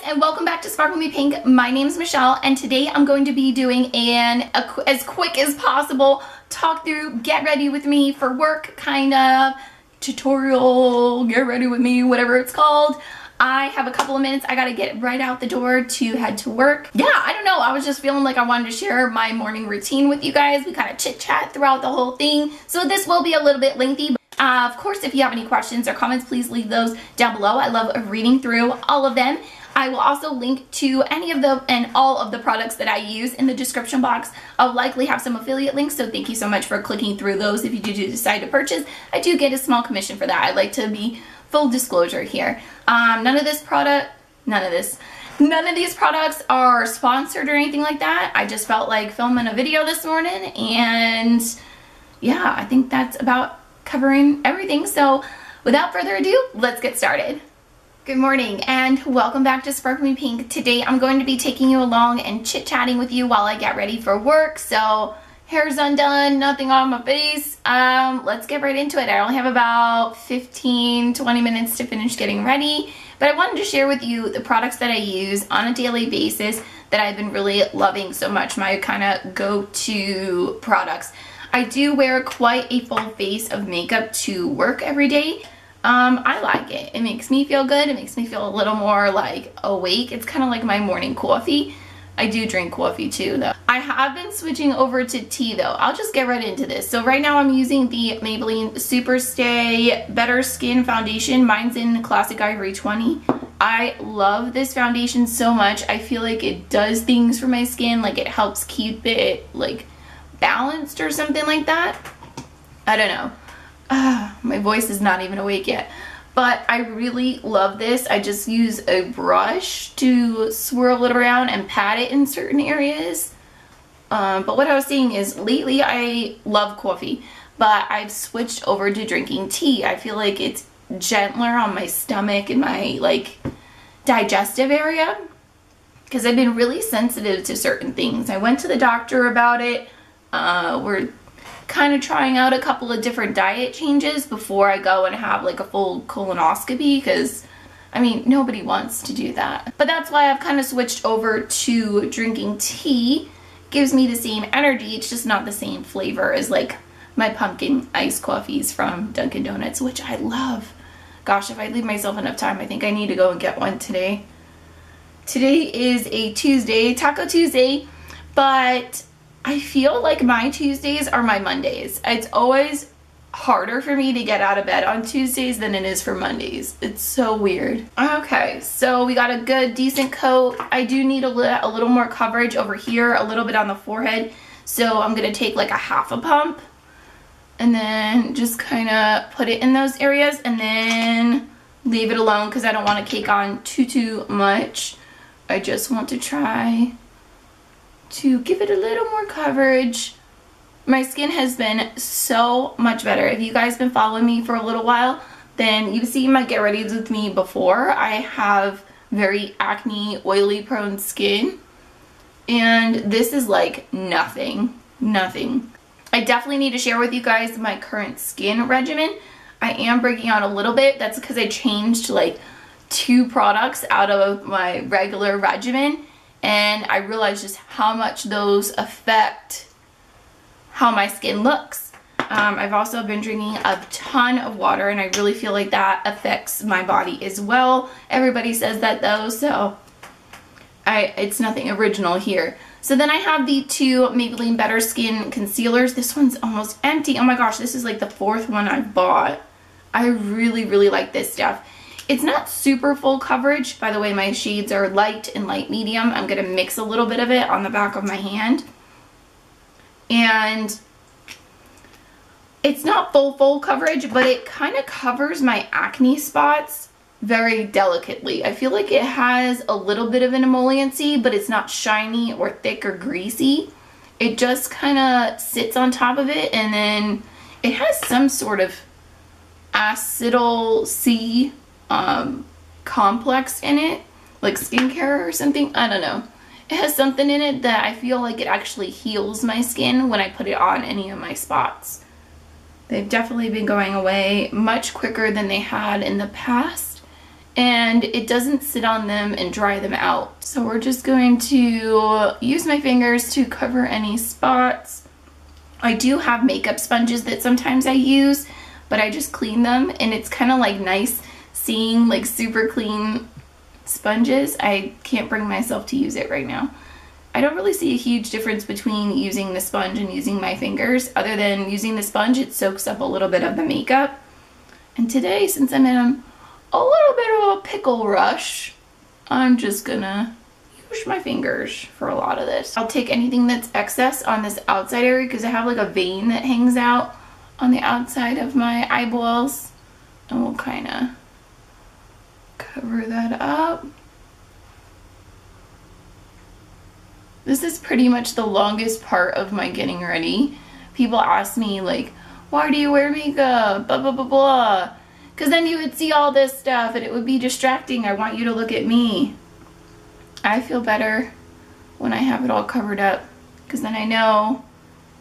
and welcome back to Sparkle Me Pink. My name is Michelle, and today I'm going to be doing as quick as possible talk through, get ready with me for work kind of tutorial, get ready with me, whatever it's called. I have a couple of minutes. I gotta get right out the door to head to work. Yeah, I don't know. I was just feeling like I wanted to share my morning routine with you guys. We kind of chit chat throughout the whole thing, so this will be a little bit lengthy. Of course, if you have any questions or comments, please leave those down below. I love reading through all of them. I will also link to any of the and all of the products that I use in the description box. I'll likely have some affiliate links, so thank you so much for clicking through those. If you do decide to purchase, I do get a small commission for that. I like to be full disclosure here. None of these products are sponsored or anything like that. I just felt like filming a video this morning, and yeah, I think that's about covering everything. So without further ado, let's get started. Good morning and welcome back to Sparkle Me Pink. Today I'm going to be taking you along and chit-chatting with you while I get ready for work. So hair's undone, nothing on my face. Let's get right into it. I only have about 15-20 minutes to finish getting ready, but I wanted to share with you the products that I use on a daily basis that I've been really loving so much, my kind of go-to products. I do wear quite a full face of makeup to work every day. I like it. It makes me feel good. It makes me feel a little more like awake. It's kind of like my morning coffee. I do drink coffee too though. I have been switching over to tea though. I'll just get right into this. So right now I'm using the Maybelline Super Stay Better Skin Foundation. Mine's in Classic Ivory 20. I love this foundation so much. I feel like it does things for my skin. Like it helps keep it like balanced or something like that. I don't know. My voice is not even awake yet, but I really love this. I just use a brush to swirl it around and pat it in certain areas. But what I was saying is lately I love coffee, but I've switched over to drinking tea. I feel like it's gentler on my stomach and my like digestive area because I've been really sensitive to certain things. I went to the doctor about it. We're kind of trying out a couple of different diet changes before I go and have like a full colonoscopy, because I mean nobody wants to do that. But that's why I've kind of switched over to drinking tea. Gives me the same energy, it's just not the same flavor as like my pumpkin iced coffees from Dunkin' Donuts, which I love. Gosh, if I leave myself enough time, I think I need to go and get one today. Today is a Tuesday, Taco Tuesday, but I feel like my Tuesdays are my Mondays. It's always harder for me to get out of bed on Tuesdays than it is for Mondays. It's so weird. Okay, so we got a good, decent coat. I do need a little more coverage over here, a little bit on the forehead. So I'm going to take like a half a pump and then just kind of put it in those areas and then leave it alone because I don't want to cake on too much. I just want to try to give it a little more coverage. My skin has been so much better. If you guys been following me for a little while, then you've seen my get readies with me before. I have very acne, oily prone skin, and this is like nothing. I definitely need to share with you guys my current skin regimen. I am breaking out a little bit. That's because I changed like 2 products out of my regular regimen, and I realized just how much those affect how my skin looks. I've also been drinking a ton of water, and I really feel like that affects my body as well. Everybody says that though, so it's nothing original here. So then I have the 2 Maybelline Better Skin concealers. This one's almost empty. Oh my gosh, this is like the 4th one I've bought. I really like this stuff. It's not super full coverage. By the way, my shades are light and light medium. I'm going to mix a little bit of it on the back of my hand. And it's not full coverage, but it kind of covers my acne spots very delicately. I feel like it has a little bit of an emolliency, but it's not shiny or thick or greasy. It just kind of sits on top of it, and then it has some sort of acetyl C complex in it, like skincare or something. I don't know. It has something in it that I feel like it actually heals my skin when I put it on any of my spots. They've definitely been going away much quicker than they had in the past, and it doesn't sit on them and dry them out. So we're just going to use my fingers to cover any spots. I do have makeup sponges that sometimes I use, but I just clean them, and it's kind of like nice seeing like super clean sponges. I can't bring myself to use it right now. I don't really see a huge difference between using the sponge and using my fingers, other than using the sponge, it soaks up a little bit of the makeup. And today, since I'm in a little bit of a pickle rush, I'm just gonna use my fingers for a lot of this. I'll take anything that's excess on this outside area, because I have like a vein that hangs out on the outside of my eyeballs, and we'll kind of cover that up. This is pretty much the longest part of my getting ready. People ask me like, why do you wear makeup? Blah, blah, blah, blah. Because then you would see all this stuff and it would be distracting. I want you to look at me. I feel better when I have it all covered up, because then I know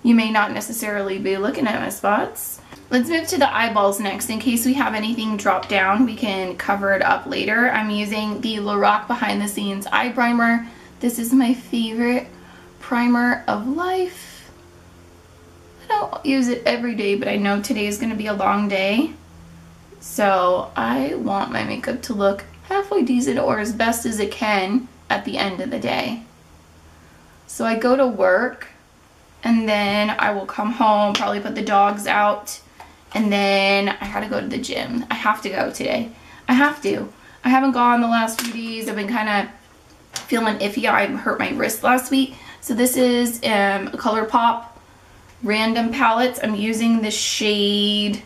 you may not necessarily be looking at my spots. Let's move to the eyeballs next. In case we have anything drop down, we can cover it up later. I'm using the Lorac Behind the Scenes Eye Primer. This is my favorite primer of life. I don't use it every day, but I know today is going to be a long day. So I want my makeup to look halfway decent or as best as it can at the end of the day. So I go to work, and then I will come home, probably put the dogs out, and then I gotta go to the gym. I have to go today. I have to. I haven't gone the last few days. I've been kind of feeling iffy. I hurt my wrist last week. So this is a Colourpop random palettes. I'm using the shade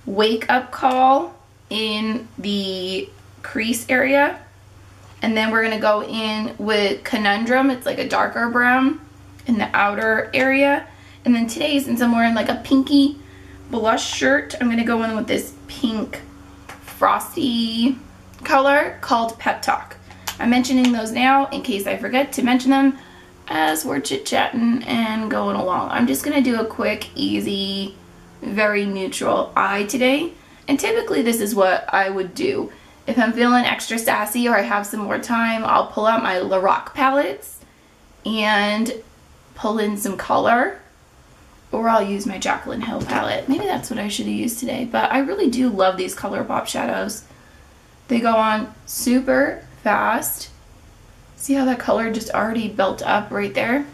Wake Up Call in the crease area. And then we're going to go in with Conundrum. It's like a darker brown in the outer area. And then today, since I'm wearing like a pinky blush shirt, I'm going to go in with this pink frosty color called Pep Talk. I'm mentioning those now in case I forget to mention them as we're chit-chatting and going along. I'm just going to do a quick, easy, very neutral eye today. And typically this is what I would do. If I'm feeling extra sassy or I have some more time, I'll pull out my Lorac palettes and pull in some color. Or I'll use my Jaclyn Hill palette. Maybe that's what I should have used today. But I really do love these Colourpop shadows. They go on super fast. See how that color just already built up right there?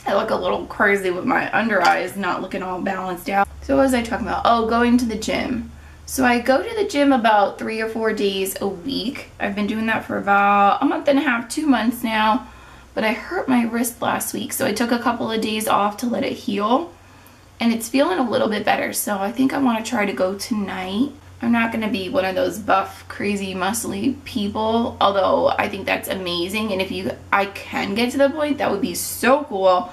I look a little crazy with my under eyes not looking all balanced out. So what was I talking about? Oh, going to the gym. So I go to the gym about 3 or 4 days a week. I've been doing that for about a month and a half, 2 months now. But I hurt my wrist last week, so I took a couple of days off to let it heal. And it's feeling a little bit better, so I think I want to try to go tonight. I'm not going to be one of those buff, crazy, muscly people, although I think that's amazing. And if I can get to the point, that would be so cool.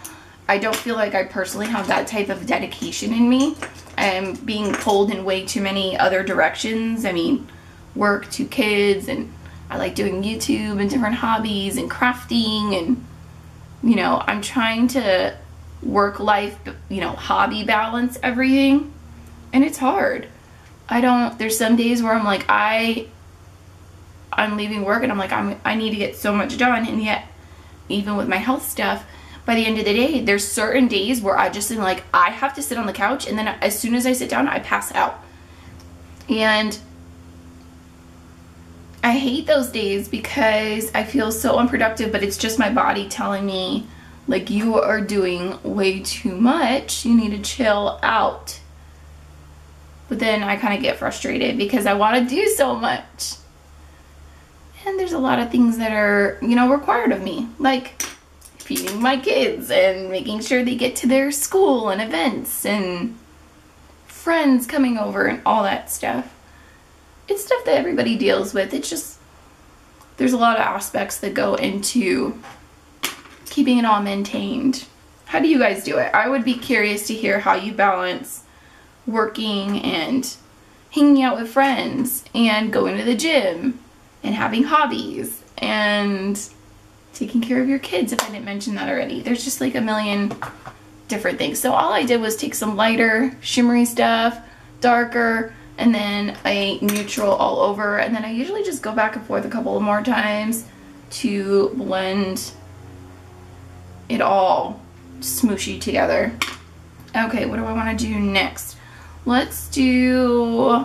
I don't feel like I personally have that type of dedication in me. I'm being pulled in way too many other directions. I mean, work, 2 kids, and I like doing YouTube and different hobbies and crafting, and, you know, I'm trying to work life, you know, hobby balance everything, and it's hard. There's some days where I'm like, I'm leaving work and I'm like, I need to get so much done, and yet, even with my health stuff, by the end of the day, there's certain days where I just am like, I have to sit on the couch, and then as soon as I sit down, I pass out. And I hate those days because I feel so unproductive, but it's just my body telling me, like, you are doing way too much, you need to chill out. But then I kind of get frustrated because I want to do so much. And there's a lot of things that are, you know, required of me, like feeding my kids and making sure they get to their school and events and friends coming over and all that stuff. It's stuff that everybody deals with. It's just, there's a lot of aspects that go into keeping it all maintained. How do you guys do it? I would be curious to hear how you balance working and hanging out with friends and going to the gym and having hobbies and taking care of your kids, if I didn't mention that already. There's just like a million different things. So all I did was take some lighter, shimmery stuff, darker, and then a neutral all over, and then I usually just go back and forth a couple of more times to blend it all smooshy together. Okay, what do I want to do next? Let's do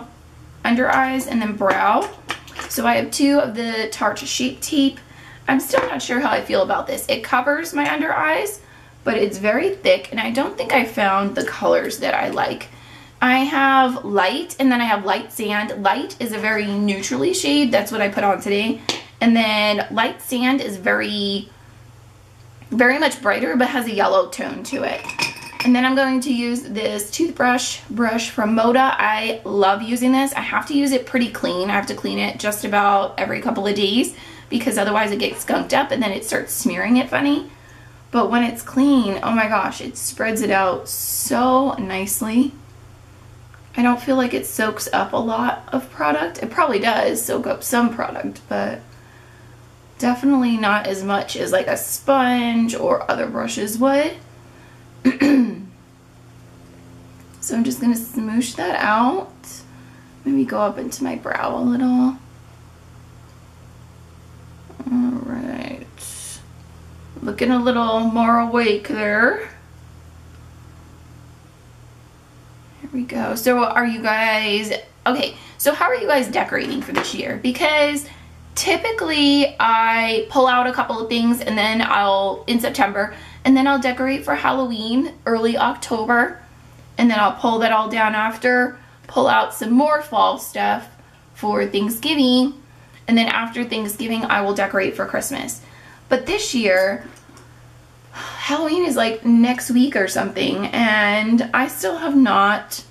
under eyes and then brow. So I have 2 of the Tarte Shape Tape. I'm still not sure how I feel about this. It covers my under eyes, but it's very thick, and I don't think I found the colors that I like. I have light, and then I have light sand. Light is a very neutrally shade. That's what I put on today. And then light sand is very much brighter, but has a yellow tone to it. And then I'm going to use this toothbrush brush from Moda. I love using this. I have to use it pretty clean. I have to clean it just about every couple of days because otherwise it gets skunked up and then it starts smearing it funny. But when it's clean, oh my gosh, it spreads it out so nicely. I don't feel like it soaks up a lot of product. It probably does soak up some product, but definitely not as much as like a sponge or other brushes would. So I'm just going to smoosh that out. Maybe go up into my brow a little. Alright. Looking a little more awake there. Here we go. So are you guys... Okay, so how are you guys decorating for this year? Because typically I pull out a couple of things and then in September, and then I'll decorate for Halloween, early October, and then I'll pull that all down after, pull out some more fall stuff for Thanksgiving, and then after Thanksgiving I will decorate for Christmas. But this year, Halloween is like next week or something, and I still have not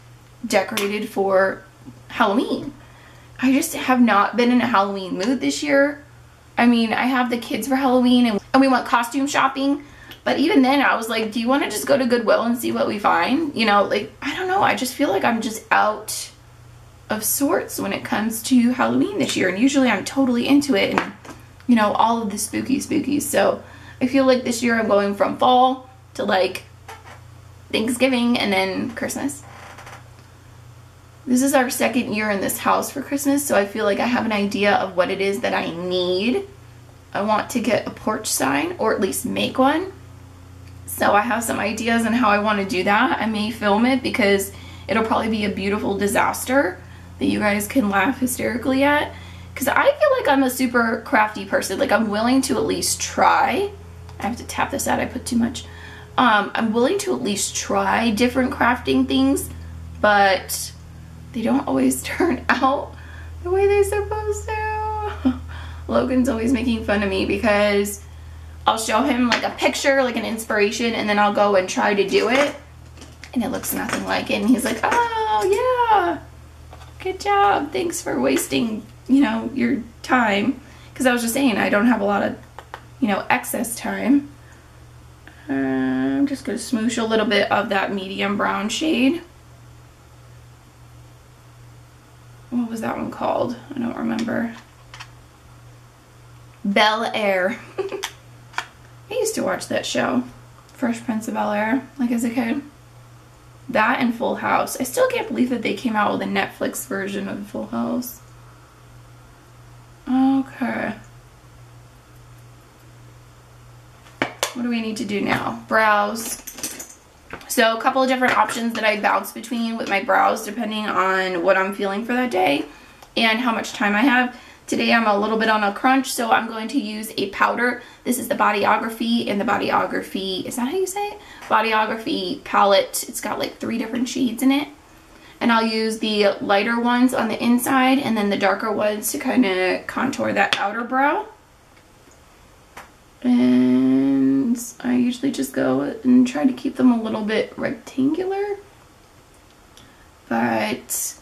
decorated for Halloween. I just have not been in a Halloween mood this year. I mean, I have the kids for Halloween and we went costume shopping, but even then I was like, do you want to just go to Goodwill and see what we find? You know, like, I don't know. I just feel like I'm just out of sorts when it comes to Halloween this year, and usually I'm totally into it and, you know, all of the spooky. So I feel like this year I'm going from fall to like Thanksgiving and then Christmas. This is our second year in this house for Christmas, so I feel like I have an idea of what it is that I need. I want to get a porch sign, or at least make one. So I have some ideas on how I want to do that. I may film it because it'll probably be a beautiful disaster that you guys can laugh hysterically at. Because I feel like I'm a super crafty person. Like, I'm willing to at least try. I have to tap this out, I put too much. I'm willing to at least try different crafting things, but they don't always turn out the way they're supposed to. Logan's always making fun of me because I'll show him like a picture, like an inspiration, and then I'll go and try to do it, and it looks nothing like it. And he's like, oh yeah, good job. Thanks for wasting, you know, your time. Because I was just saying, I don't have a lot of, you know, excess time. I'm just going to smoosh a little bit of that medium brown shade. What was that one called? I don't remember. Bel Air. I used to watch that show, Fresh Prince of Bel Air, like as a kid. That and Full House. I still can't believe that they came out with a Netflix version of Full House. Okay. What do we need to do now? Brows. So a couple of different options that I bounce between with my brows depending on what I'm feeling for that day and how much time I have. Today I'm a little bit on a crunch, so I'm going to use a powder. This is the Bodyography, and the Bodyography, is that how you say it? Bodyography palette. It's got like 3 different shades in it. And I'll use the lighter ones on the inside and then the darker ones to kind of contour that outer brow. And I usually just go and try to keep them a little bit rectangular. But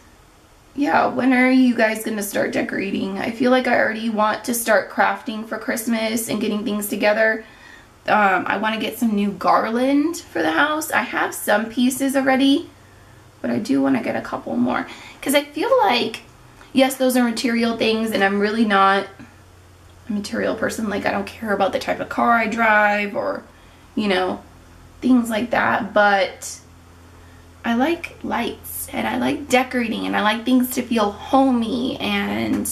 yeah, when are you guys going to start decorating? I feel like I already want to start crafting for Christmas and getting things together. I want to get some new garland for the house. I have some pieces already, but I do want to get a couple more. Because I feel like, yes, those are material things, and I'm really not a material person. Like, I don't care about the type of car I drive or, you know, things like that. But I like lights and I like decorating and I like things to feel homey, and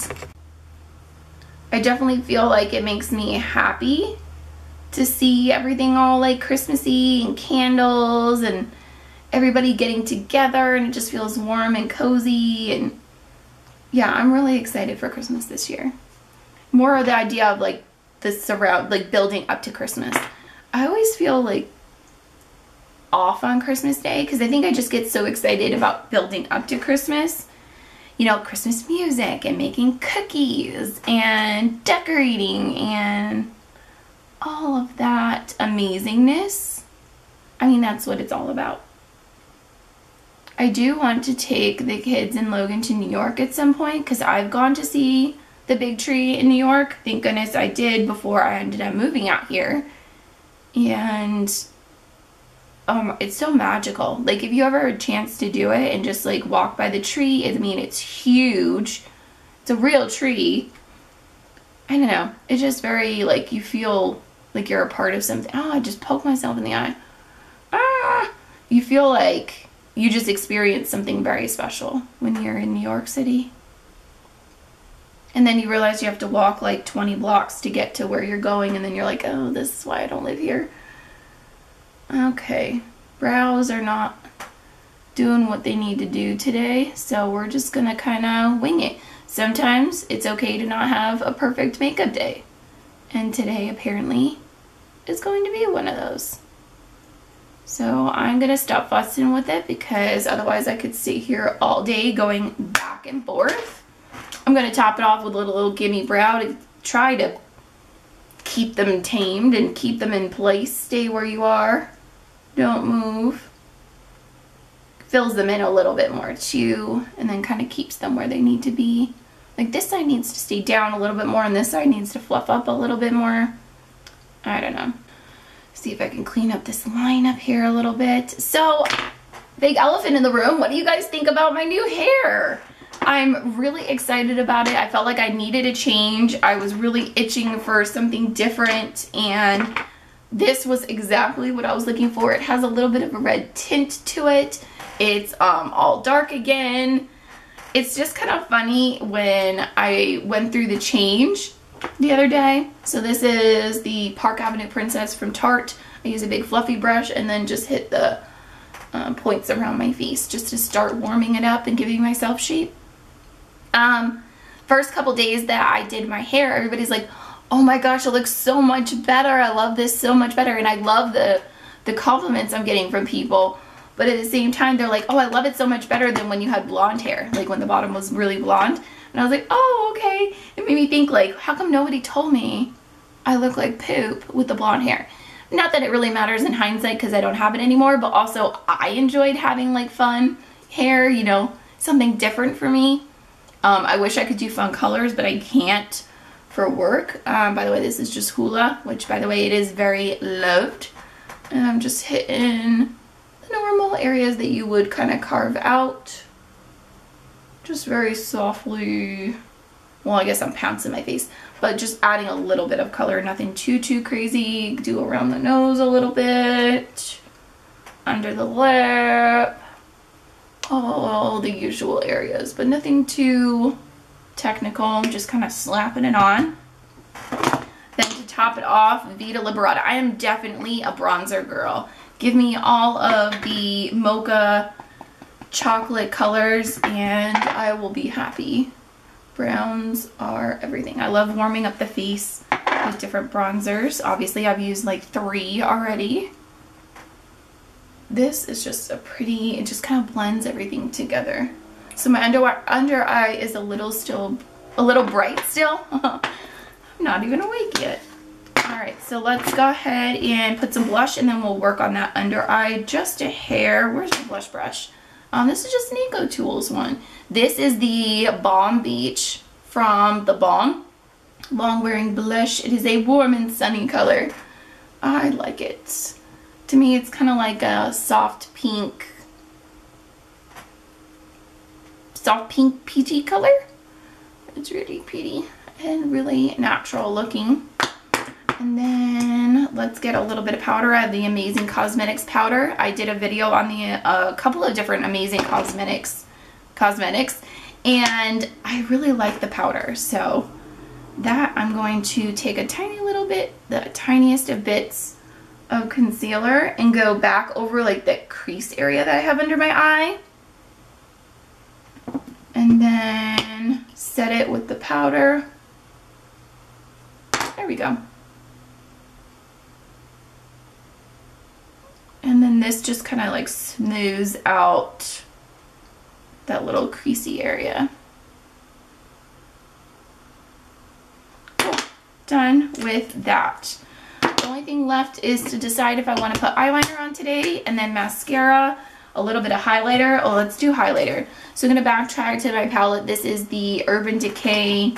I definitely feel like it makes me happy to see everything all like Christmassy and candles and everybody getting together, and it just feels warm and cozy. And yeah, I'm really excited for Christmas this year. More of the idea of like the surround, like building up to Christmas. I always feel like off on Christmas Day because I think I just get so excited about building up to Christmas. You know, Christmas music and making cookies and decorating and all of that amazingness. I mean, that's what it's all about. I do want to take the kids and Logan to New York at some point because I've gone to see the big tree in New York. Thank goodness I did before I ended up moving out here. And it's so magical. Like, if you ever had a chance to do it and just like walk by the tree, I mean, it's huge. It's a real tree. I don't know. It's just very like, you feel like you're a part of something. Oh, I just poked myself in the eye. Ah! You feel like you just experienced something very special when you're in New York City. And then you realize you have to walk like 20 blocks to get to where you're going, and then you're like, oh, this is why I don't live here. Okay, brows are not doing what they need to do today, so we're just gonna kind of wing it. Sometimes it's okay to not have a perfect makeup day, and today apparently is going to be one of those. So I'm gonna stop fussing with it because otherwise I could sit here all day going back and forth. I'm gonna top it off with a little gimme brow to try to keep them tamed and keep them in place. Stay where you are. Don't move. Fills them in a little bit more too, and then kind of keeps them where they need to be. Like, this side needs to stay down a little bit more and this side needs to fluff up a little bit more. I don't know. See if I can clean up this line up here a little bit. So, big elephant in the room, what do you guys think about my new hair? I'm really excited about it. I felt like I needed a change. I was really itching for something different, and this was exactly what I was looking for. It has a little bit of a red tint to it. It's all dark again. It's just kind of funny when I went through the change the other day. So this is the Park Avenue Princess from Tarte. I use a big fluffy brush and then just hit the points around my face just to start warming it up and giving myself shape. First couple days that I did my hair, everybody's like, oh my gosh, it looks so much better. I love this so much better. And I love the compliments I'm getting from people. But at the same time, they're like, oh, I love it so much better than when you had blonde hair. Like when the bottom was really blonde. And I was like, oh, okay. It made me think, like, how come nobody told me I look like poop with the blonde hair? Not that it really matters in hindsight because I don't have it anymore. But also, I enjoyed having like fun hair, you know, something different for me. I wish I could do fun colors, but I can't for work. By the way, this is just Hula, which, by the way, it is very loved. And I'm just hitting the normal areas that you would kind of carve out. Just very softly. Well, I guess I'm pouncing my face, but just adding a little bit of color. Nothing too crazy. Do around the nose a little bit. Under the lip. All the usual areas, but nothing too technical. I'm just kind of slapping it on. Then to top it off, Vita Liberata. I am definitely a bronzer girl. Give me all of the mocha chocolate colors and I will be happy. Browns are everything. I love warming up the face with different bronzers. Obviously, I've used like 3 already. This is just a pretty, it just kind of blends everything together. So my under eye is a little bright still. I'm not even awake yet. Alright, so let's go ahead and put some blush and then we'll work on that under eye just a hair. Where's the blush brush? This is just an Eco Tools one. This is the Balm Beach from the Balm Long Wearing Blush. It is a warm and sunny color. I like it. To me, it's kind of like a soft pink peachy color. It's really pretty and really natural looking. And then let's get a little bit of powder. I have the Amazing Cosmetics powder. I did a video on a couple of different Amazing cosmetics, and I really like the powder. So that I'm going to take a tiny little bit, the tiniest of bits of concealer, and go back over like that crease area that I have under my eye. And then set it with the powder. There we go. And then this just kind of like smooths out that little creasy area. Cool. Done with that. The only thing left is to decide if I want to put eyeliner on today, and then mascara, a little bit of highlighter. Oh, let's do highlighter. So I'm going to backtrack to my palette. This is the Urban Decay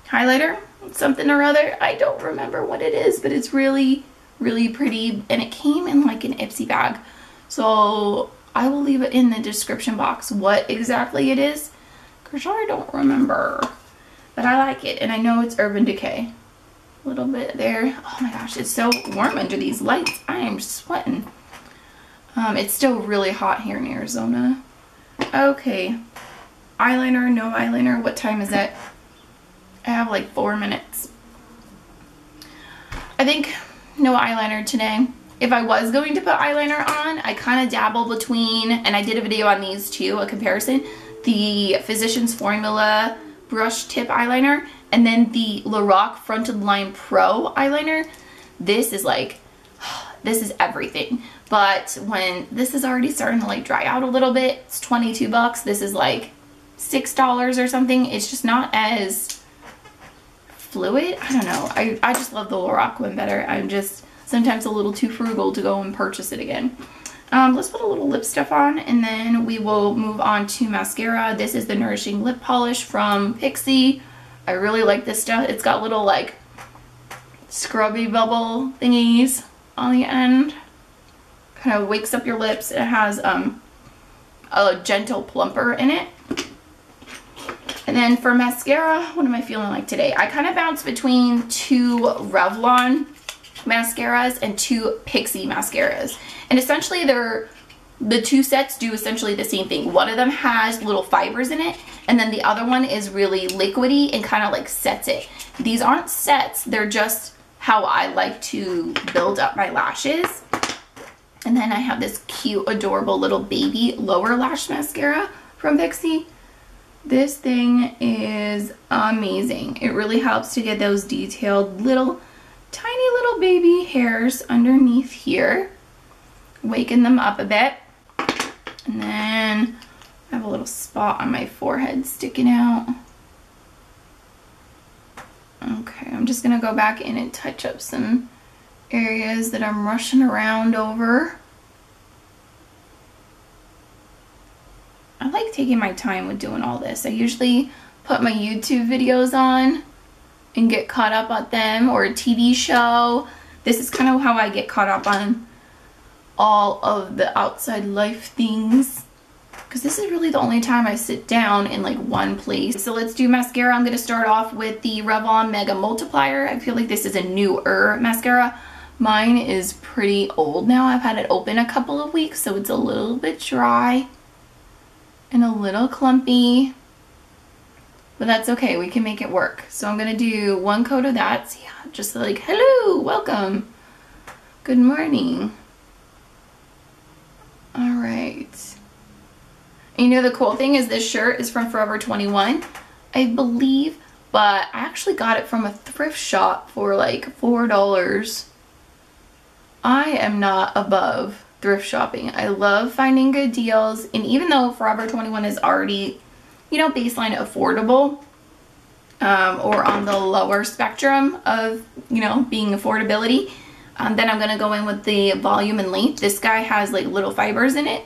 highlighter, something or other. I don't remember what it is, but it's really pretty, and it came in like an Ipsy bag. So I will leave it in the description box what exactly it is, because I don't remember. But I like it, and I know it's Urban Decay. A little bit there. Oh my gosh, it's so warm under these lights. I am sweating. It's still really hot here in Arizona. Okay, eyeliner, no eyeliner. What time is it? I have like 4 minutes. I think no eyeliner today. If I was going to put eyeliner on, I kind of dabble between, and I did a video on these too, a comparison, the Physicians Formula brush tip eyeliner, and then the Lorac Fronted Line Pro eyeliner. This is like, this is everything. But when this is already starting to like dry out a little bit, it's 22 bucks. This is like $6 or something. It's just not as fluid. I don't know. I just love the Lorac one better. I'm just sometimes a little too frugal to go and purchase it again. Let's put a little lip stuff on, and then we will move on to mascara. This is the Nourishing Lip Polish from Pixi. I really like this stuff. It's got little like scrubby bubble thingies on the end. Kind of wakes up your lips. It has a gentle plumper in it. And then for mascara, what am I feeling like today? I kind of bounce between 2 Revlon mascaras and 2 Pixi mascaras. And essentially the 2 sets do essentially the same thing. One of them has little fibers in it, and then the other one is really liquidy and kind of like sets it. These aren't sets, they're just how I like to build up my lashes. And then I have this cute, adorable little baby lower lash mascara from Pixi. This thing is amazing. It really helps to get those detailed little, tiny little baby hairs underneath here. Waken them up a bit. And then I have a little spot on my forehead sticking out. Okay, I'm just gonna go back in and touch up some areas that I'm rushing around over. I like taking my time with doing all this. I usually put my YouTube videos on and get caught up on them, or a TV show. This is kind of how I get caught up on all of the outside life things, because this is really the only time I sit down in like one place. So let's do mascara. I'm going to start off with the Revlon Mega Multiplier. I feel like this is a newer mascara. Mine is pretty old now. I've had it open a couple of weeks, so it's a little bit dry and a little clumpy, but that's okay. We can make it work. So I'm going to do 1 coat of that. So yeah, just like, hello, welcome, good morning. All right. And you know, the cool thing is this shirt is from Forever 21, I believe, but I actually got it from a thrift shop for like $4. I am not above thrift shopping. I love finding good deals, and even though Forever 21 is already, you know, baseline affordable, or on the lower spectrum of, you know, being affordability, then I'm gonna go in with the volume and length. This guy has like little fibers in it,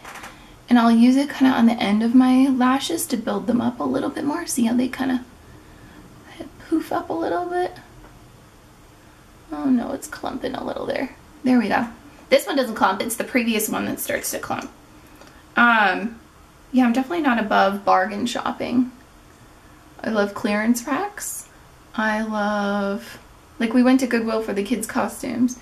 and I'll use it kind of on the end of my lashes to build them up a little bit more. See how they kind of poof up a little bit? Oh no, it's clumping a little there. There we go. This one doesn't clump, it's the previous one that starts to clump. Yeah, I'm definitely not above bargain shopping. I love clearance racks. I love Like, we went to Goodwill for the kids' costumes,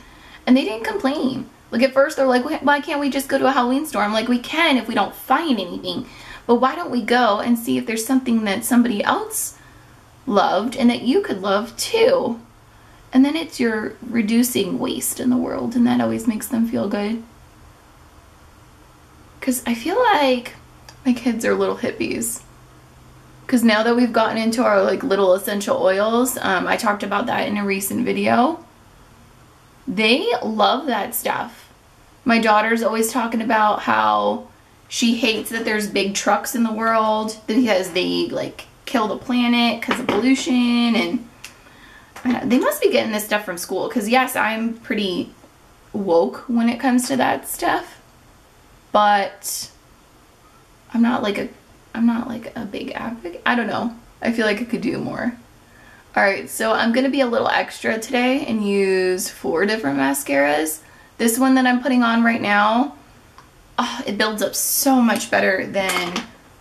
and they didn't complain. Like, at first they're like, why can't we just go to a Halloween store? I'm like, we can if we don't find anything. But why don't we go and see if there's something that somebody else loved and that you could love too? And then you're reducing waste in the world, and that always makes them feel good. Because I feel like my kids are little hippies. Because now that we've gotten into our like little essential oils, I talked about that in a recent video. They love that stuff. My daughter's always talking about how she hates that there's big trucks in the world because they like kill the planet because of pollution, and they must be getting this stuff from school. Because yes, I'm pretty woke when it comes to that stuff, but I'm not like a big advocate. I don't know. I feel like I could do more. Alright, so I'm going to be a little extra today and use 4 different mascaras. This one that I'm putting on right now, it builds up so much better than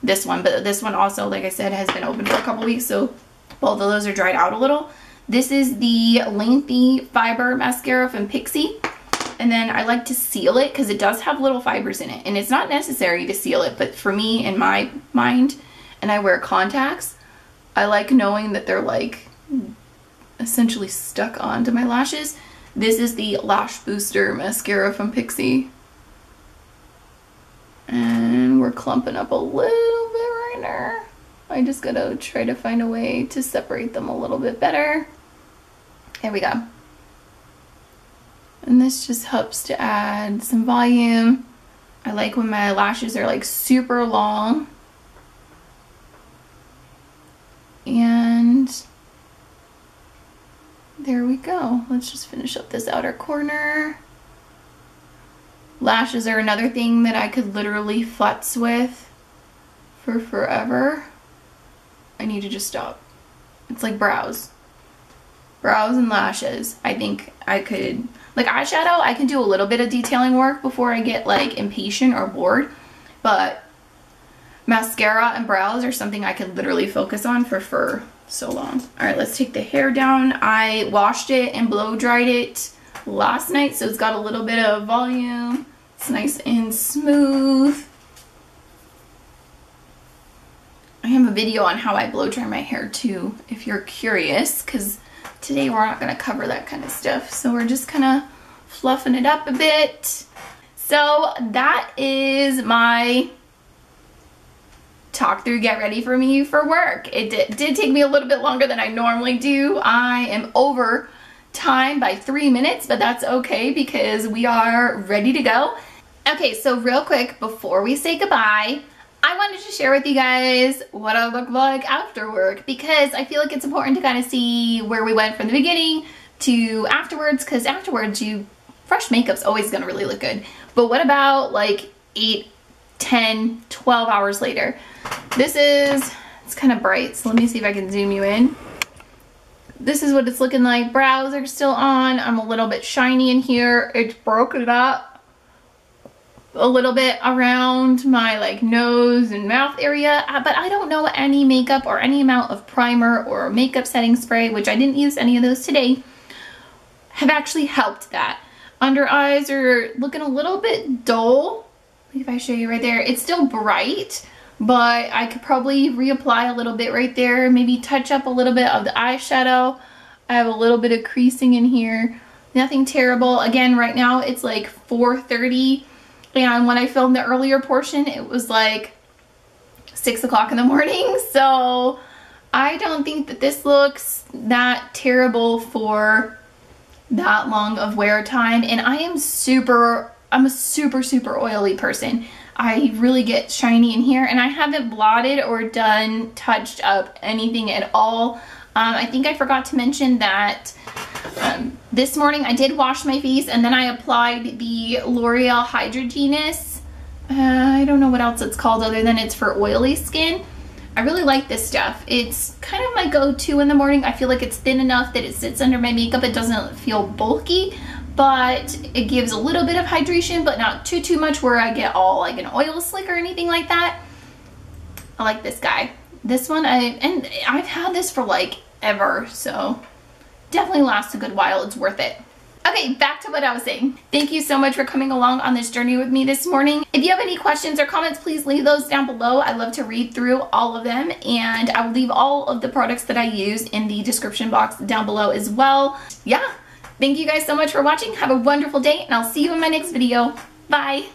this one. But this one also, like I said, has been open for a couple weeks, so both of those are dried out a little. This is the Lengthy Fiber Mascara from Pixie. And then I like to seal it because it does have little fibers in it. And it's not necessary to seal it, but for me, in my mind, and I wear contacts, I like knowing that they're like essentially stuck onto my lashes. This is the Lash Booster Mascara from Pixie. And we're clumping up a little bit right there. I just gotta try to find a way to separate them a little bit better. There we go. And this just helps to add some volume. I like when my lashes are like super long. And there we go. Let's just finish up this outer corner. Lashes are another thing that I could literally futz with for forever. I need to just stop. It's like brows. Brows and lashes. I think I could, like eyeshadow, I can do a little bit of detailing work before I get like impatient or bored. But mascara and brows are something I could literally focus on for so long. Alright, let's take the hair down. I washed it and blow dried it last night, so it's got a little bit of volume. It's nice and smooth. I have a video on how I blow dry my hair too, if you're curious, because today we're not going to cover that kind of stuff. So we're just kind of fluffing it up a bit. So that is my talk through, get ready for me for work. It did take me a little bit longer than I normally do. I am over time by 3 minutes, but that's okay because we are ready to go. Okay, so real quick before we say goodbye, I wanted to share with you guys what I look like after work, because I feel like it's important to kind of see where we went from the beginning to afterwards, because afterwards fresh makeup's always gonna really look good. But what about like 8, 10, 12 hours later? It's kind of bright, so let me see if I can zoom you in. This is what it's looking like. Brows are still on. I'm a little bit shiny in here. It's broken up a little bit around my like nose and mouth area, but I don't know any makeup or any amount of primer or makeup setting spray, which I didn't use any of those today, have actually helped that. Under eyes are looking a little bit dull. If I show you right there, it's still bright, but I could probably reapply a little bit right there, maybe touch up a little bit of the eyeshadow. I have a little bit of creasing in here. Nothing terrible. Again, right now it's like 4:30. And when I filmed the earlier portion, it was like 6 o'clock in the morning. So I don't think that this looks that terrible for that long of wear time. And I'm a super oily person. I really get shiny in here, and I haven't blotted or touched up anything at all. I think I forgot to mention that this morning I did wash my face, and then I applied the L'Oreal Hydrogenous. I don't know what else it's called other than it's for oily skin. I really like this stuff. It's kind of my go-to in the morning. I feel like it's thin enough that it sits under my makeup. It doesn't feel bulky, but it gives a little bit of hydration, but not too much where I get all like an oil slick or anything like that. I like this guy. This one, I've had this for like ever, so definitely lasts a good while. It's worth it. Okay, back to what I was saying. Thank you so much for coming along on this journey with me this morning. If you have any questions or comments, please leave those down below. I love to read through all of them, and I will leave all of the products that I use in the description box down below as well. Yeah, thank you guys so much for watching. Have a wonderful day, and I'll see you in my next video. Bye.